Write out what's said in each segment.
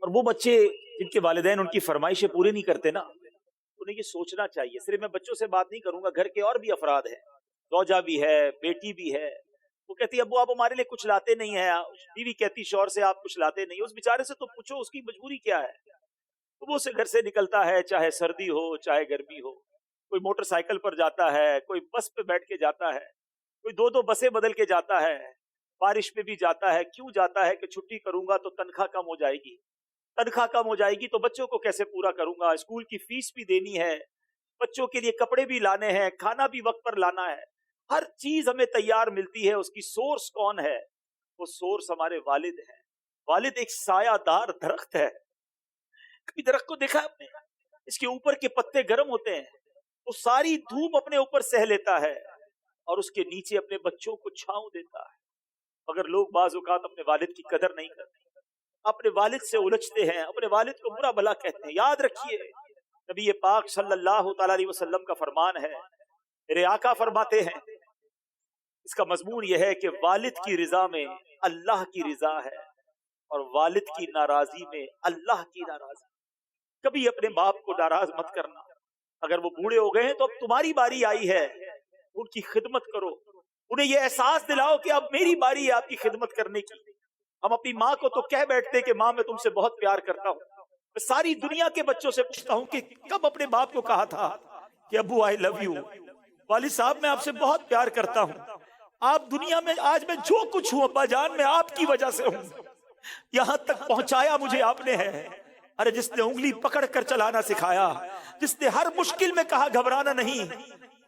اور وہ بچے جن کے والدین ان کی فرمائشیں پورے نہیں کرتے نا، انہیں یہ سوچنا چاہیے، صرف میں بچوں سے بات نہیں کروں گا، گھر کے اور بھی افراد ہیں، زوجہ بھی ہے، بیٹی بھی ہے، وہ کہتی ہے ابو آپ ہمارے لیے کچھ لاتے نہیں ہیں، بیوی کہتی شوہر سے آپ کچھ لاتے نہیں، اس بیچارے سے تو پوچھو اس کی مجبوری کیا ہے۔ تو وہ اسے گھر سے نکلتا ہے، چاہے سردی ہو چاہے گرمی ہو، کوئی موٹر سائیکل پر جاتا ہے، کوئی بس پہ بیٹھ کے جاتا ہے، کوئی دو بسیں بدل کے جاتا ہے، بارش میں بھی جاتا ہے۔ کیوں جاتا ہے؟ کہ چھٹی کروں گا تو تنخواہ کم ہو جائے گی، تنخواہ کم ہو جائے گی تو بچوں کو کیسے پورا کروں گا، اسکول کی فیس بھی دینی ہے، بچوں کے لیے کپڑے بھی لانے ہیں، کھانا بھی وقت پر لانا ہے، ہر چیز ہمیں تیار ملتی ہے۔ اس کی سورس کون ہے؟ وہ سورس ہمارے والد ہیں۔ والد ایک سایہ دار درخت ہے، کبھی درخت کو دیکھا ہے آپ نے؟ اس کے اوپر کے پتے گرم ہوتے ہیں، وہ ساری دھوپ اپنے اوپر سہ لیتا ہے اور اس کے نیچے اپنے بچوں کو چھاؤں دیتا ہے۔ مگر لوگ بعض اوقات اپنے والد کی قدر نہیں کرتے، اپنے والد سے الجھتے ہیں، اپنے والد کو برا بھلا کہتے ہیں۔ یاد رکھیے نبی پاک صلی اللہ تعالی علیہ وسلم کا فرمان ہے، میرے آقا فرماتے ہیں، اس کا مضمون یہ ہے کہ والد کی رضا میں اللہ کی رضا ہے اور والد کی ناراضی میں اللہ کی ناراضی۔ کبھی اپنے باپ کو ناراض مت کرنا، اگر وہ بوڑھے ہو گئے ہیں تو اب تمہاری باری آئی ہے، ان کی خدمت کرو، انہیں یہ احساس دلاؤ کہ اب میری باری ہے آپ کی خدمت کرنے کی۔ ہم اپنی ماں کو تو کہہ بیٹھتے کہ ماں میں تم سے بہت پیار کرتا ہوں، میں ساری دنیا کے بچوں سے پوچھتا ہوں کہ کب اپنے باپ کو کہا تھا کہ ابو آئی لو یو، والد صاحب میں آپ سے بہت پیار کرتا ہوں، آپ دنیا میں آج میں جو کچھ ہوں ابا جان میں آپ کی وجہ سے ہوں، یہاں تک پہنچایا مجھے آپ نے ہے۔ ارے جس نے انگلی پکڑ کر چلانا سکھایا، جس نے ہر مشکل میں کہا گھبرانا نہیں،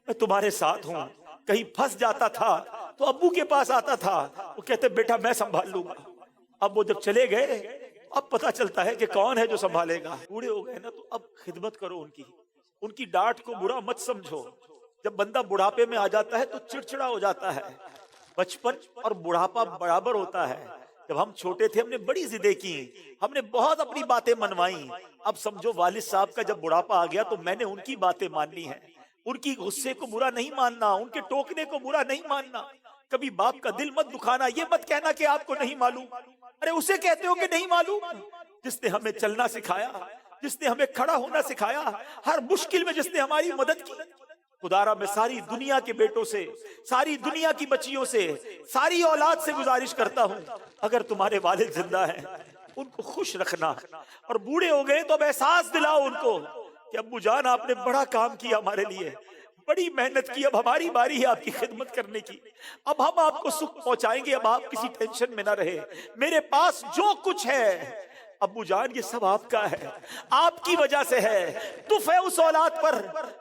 میں تمہارے ساتھ ہوں، کہیں پھنس جاتا تھا تو ابو کے پاس آتا تھا، وہ کہتے بیٹا میں سنبھال لوں گا۔ اب وہ جب چلے گئے اب پتا چلتا ہے کہ کون ہے جو سنبھالے گا۔ بوڑھے ہو گئے نا تو اب خدمت کرو ان کی ڈانٹ کو برا مت سمجھو۔ جب بندہ بڑھاپے میں آ جاتا ہے تو چڑچڑا ہو جاتا ہے، بچپن اور بڑھاپا برابر ہوتا ہے۔ جب ہم چھوٹے تھے ہم نے بڑی ضدیں کی، ہم نے بہت اپنی باتیں منوائیں، اب سمجھو والد صاحب کا جب بڑھاپا آ گیا تو میں نے ان کی باتیں ماننی ہے، ان کی غصے کو برا نہیں ماننا، ان کے ٹوکنے کو برا نہیں ماننا۔ کبھی باپ کا دل مت دکھانا، یہ مت کہنا کہ آپ کو نہیں معلوم، ارے اسے کہتے ہو کہ نہیں معلوم، جس نے ہمیں چلنا سکھایا، جس نے ہمیں کھڑا ہونا سکھایا، ہر مشکل میں جس نے ہماری مدد کی۔ خدارا میں ساری دنیا کے بیٹوں سے، ساری دنیا کی بچیوں سے، ساری اولاد سے گزارش کرتا ہوں، اگر تمہارے والد زندہ ہیں ان کو خوش رکھنا، اور بوڑھے ہو گئے تو اب احساس دلاؤ ان کو کہ ابو جان آپ نے بڑا کام کیا ہمارے لیے، بڑی محنت کی، اب ہماری باری ہے آپ کی خدمت کرنے کی، اب ہم آپ کو سکھ پہنچائیں گے، اب آپ کسی ٹینشن میں نہ رہے، میرے پاس جو کچھ ہے ابو جان یہ سب آپ کا ہے، آپ کی وجہ سے ہے۔ تف ہے اس اولاد پر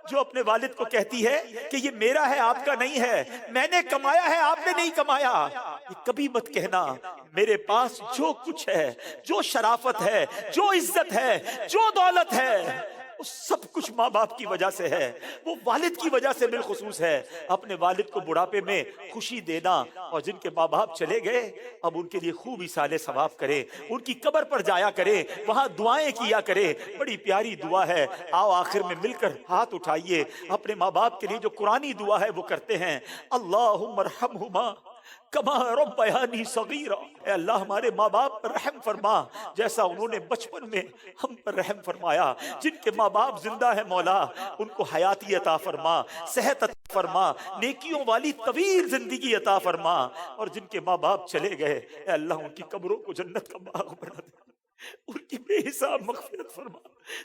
جو اپنے والد کو کہتی ہے کہ یہ میرا ہے آپ کا نہیں ہے، میں نے کمایا ہے آپ نے نہیں کمایا۔ یہ کبھی مت کہنا میرے پاس جو کچھ ہے، جو شرافت ہے، جو عزت ہے، جو دولت ہے، وہ سب کچھ ماں باپ کی وجہ سے ہے، وہ والد کی وجہ سے بالخصوص ہے۔ اپنے والد کو بڑھاپے میں خوشی دینا، اور جن کے ماں باپ چلے گئے اب ان کے لیے خوب ایصال ثواب کرے، ان کی قبر پر جایا کرے، وہاں دعائیں کیا کرے، بڑی پیاری دعا ہے۔ آؤ آخر میں مل کر ہاتھ اٹھائیے، اپنے ماں باپ کے لیے جو قرآنی دعا ہے وہ کرتے ہیں، اللہم ارحمہما کما ربیانی صغیرا، اے اللہ ہمارے ماں باپ پر رحم فرما جیسا انہوں نے بچپن میں ہم پر رحم فرمایا۔ جن کے ماں باپ زندہ ہیں مولا ان کو حیاتی عطا فرما، صحت عطا فرما، نیکیوں والی طویل زندگی عطا فرما، اور جن کے ماں باپ چلے گئے اے اللہ ان کی قبروں کو جنت کا باغ بنا دے، ان کی بے حساب مغفرت فرما۔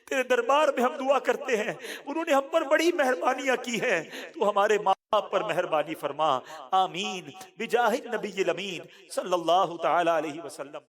تیرے دربار میں ہم دعا کرتے ہیں، انہوں نے ہم پر بڑی مہربانیاں کی ہیں، تو ہمارے ماں باپ پر مہربانی فرما، آمین بجاہ النبی الامین صلی اللہ تعالی علیہ وسلم۔